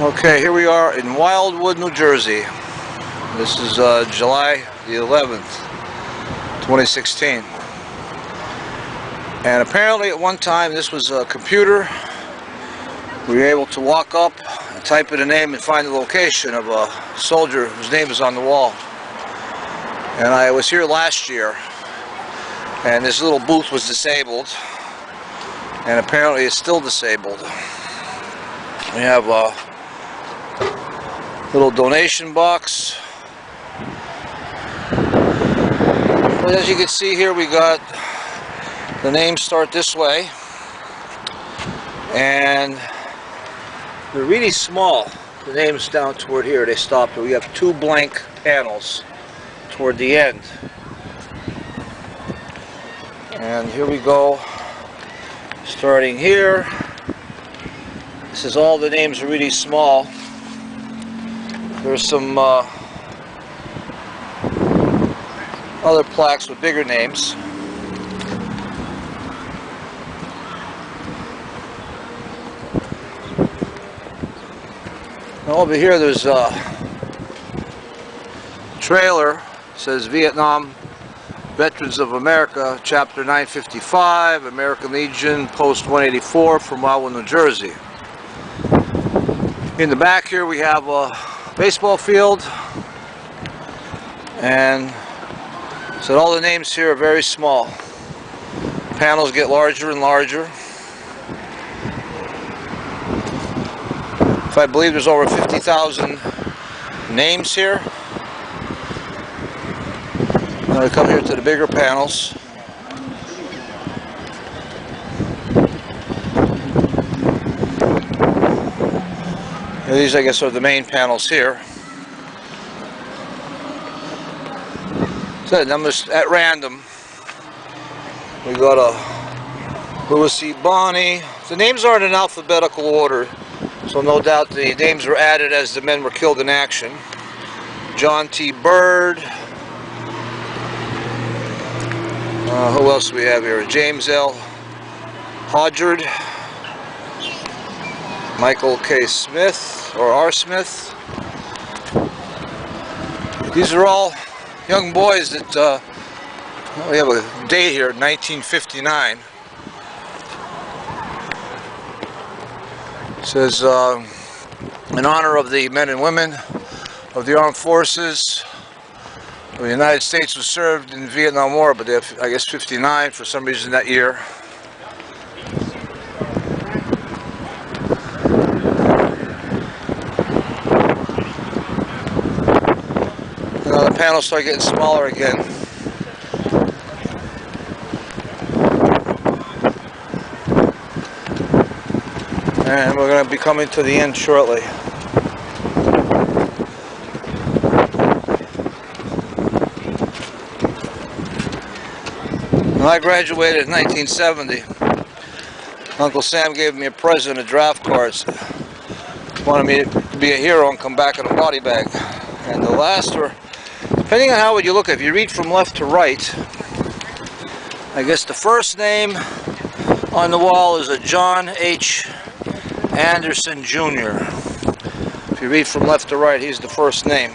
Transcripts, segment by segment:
Okay, here we are in Wildwood, New Jersey. This is July the 11th, 2016. And apparently at one time this was a computer. We were able to walk up and type in a name and find the location of a soldier whose name is on the wall. And I was here last year, and this little booth was disabled, and apparently it's still disabled. We have a little donation box. But as you can see here, we got the names start this way, and they're really small. The names down toward here, they stopped. We have two blank panels toward the end. And here we go, starting here. This is all the names are really small. There's some other plaques with bigger names. Now over here there's a trailer. It says Vietnam Veterans of America, Chapter 955, American Legion, Post 184 from Wildwood, New Jersey. In the back here we have a baseball field, and so all the names here are very small. Panels get larger and larger. I believe there's over 50,000 names here. Now we come here to the bigger panels. And these, I guess, are the main panels here. So I'm just at random. We got a Louis C. Bonney. The names aren't in alphabetical order, so no doubt the names were added as the men were killed in action. John T. Bird. Who else do we have here? James L. Hodgard. Michael K. Smith, or R. Smith. These are all young boys that, we have a date here, 1959. It says, in honor of the men and women of the armed forces of the United States who served in the Vietnam War, but they have, I guess, 59 for some reason that year. Now the panels start getting smaller again. And we're going to be coming to the end shortly. When I graduated in 1970, Uncle Sam gave me a present of draft cards. Wanted me to be a hero and come back in a body bag. And the last were, depending on how you look at it, if you read from left to right, I guess the first name on the wall is a John H. Anderson Jr. If you read from left to right, he's the first name.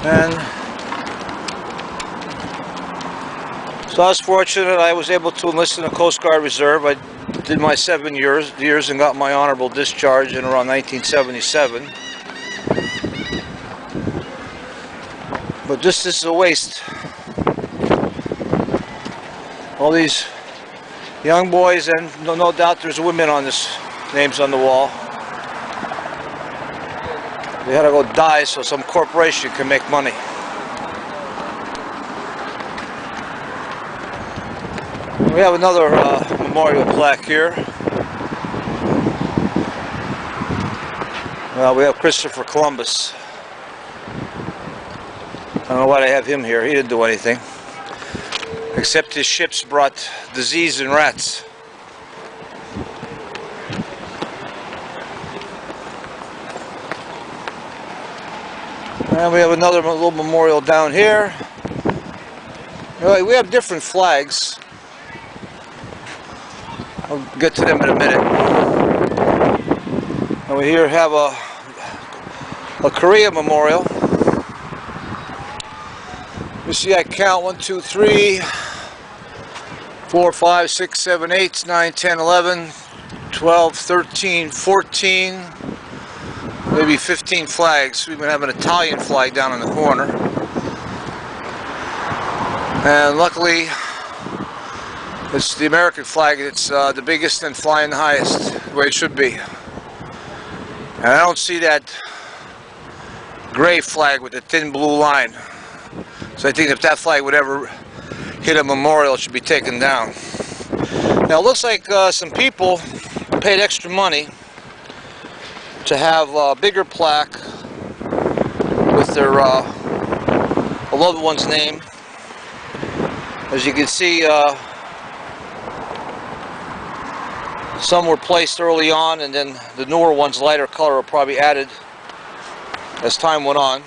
And so I was fortunate. I was able to enlist in the Coast Guard Reserve. I did my 7 years and got my honorable discharge in around 1977. But this is a waste. All these young boys, and no doubt there's women on this, names on the wall. They had to go die so some corporation can make money. We have another memorial plaque here. Well, we have Christopher Columbus. I don't know why they have him here. He didn't do anything, except his ships brought disease and rats. And we have another little memorial down here. We have different flags. I'll get to them in a minute. And we here have a Korea memorial. You see, I count 1, 2, 3, 4, 5, 6, 7, 8, 9, 10, 11, 12, 13, 14, maybe 15 flags. We even have an Italian flag down in the corner. And luckily, it's the American flag. It's the biggest and flying the highest, the way it should be. And I don't see that gray flag with the thin blue line. So I think if that flag would ever hit a memorial, it should be taken down. Now it looks like some people paid extra money to have a bigger plaque with their beloved one's name. As you can see, some were placed early on, and then the newer ones, lighter color, were probably added as time went on.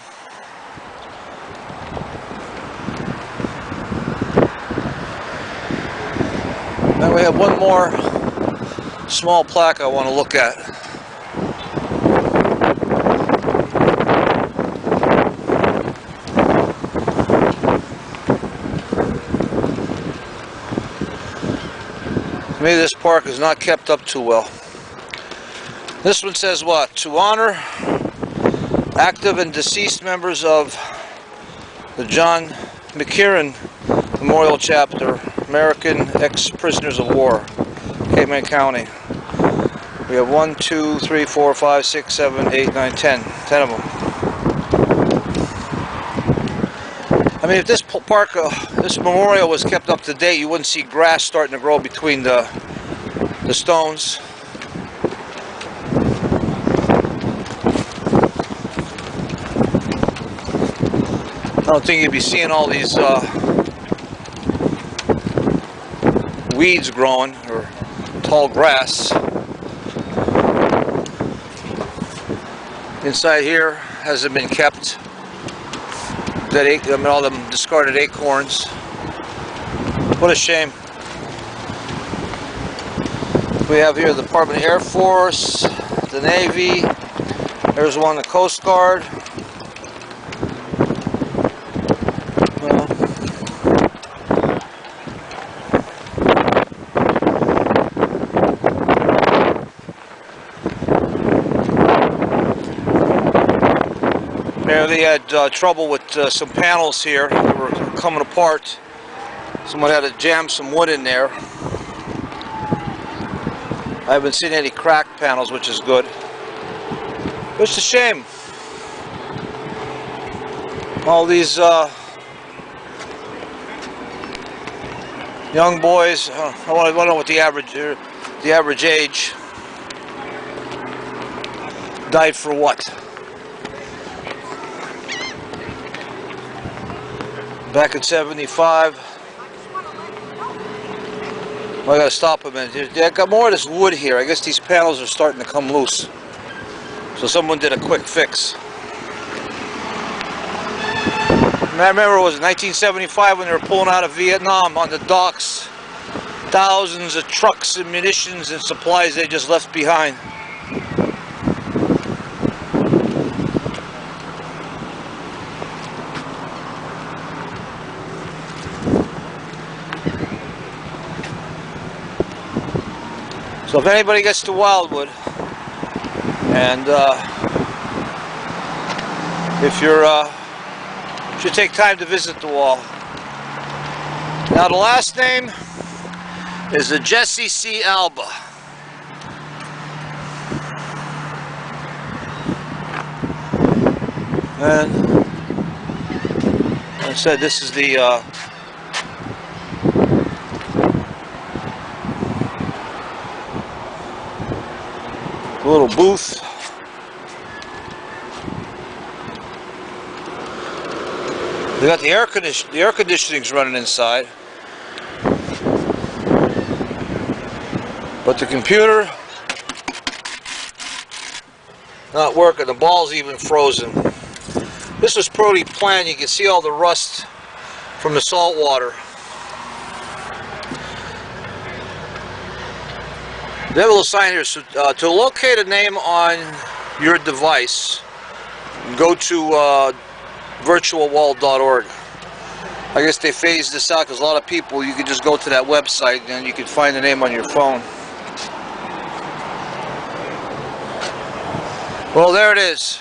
Now we have one more small plaque I want to look at. Maybe this park is not kept up too well. This one says what? To honor active and deceased members of the John McKeeran Memorial Chapter, American Ex-Prisoners of War, Cape May County. We have 1, 2, 3, 4, 5, 6, 7, 8, 9, 10. 10 of them. I mean, if this park, this memorial was kept up to date, you wouldn't see grass starting to grow between the stones. I don't think you'd be seeing all these weeds growing or tall grass. Inside here hasn't been kept. All them discarded acorns. What a shame. We have here the Department of Air Force, the Navy. There's one, the Coast Guard. They had trouble with some panels here that were coming apart. Someone had to jam some wood in there. I haven't seen any cracked panels, which is good. It's a shame. All these young boys. I want to know what the average age. Died for what? Back in 75. Well, I gotta stop a minute. I got more of this wood here. I guess these panels are starting to come loose. So someone did a quick fix. And I remember it was 1975 when they were pulling out of Vietnam on the docks. Thousands of trucks and munitions and supplies they just left behind. So if anybody gets to Wildwood, and if you're, should take time to visit the wall. Now the last name is the Jesse C. Alba. And like I said, this is the little booth. They got the air conditioning's running inside, but the computer not working. The ball's even frozen. This was poorly planned. You can see all the rust from the salt water. They have a little sign here. So, to locate a name on your device, go to virtualwall.org. I guess they phased this out because a lot of people, you can just go to that website and you can find the name on your phone. Well, there it is.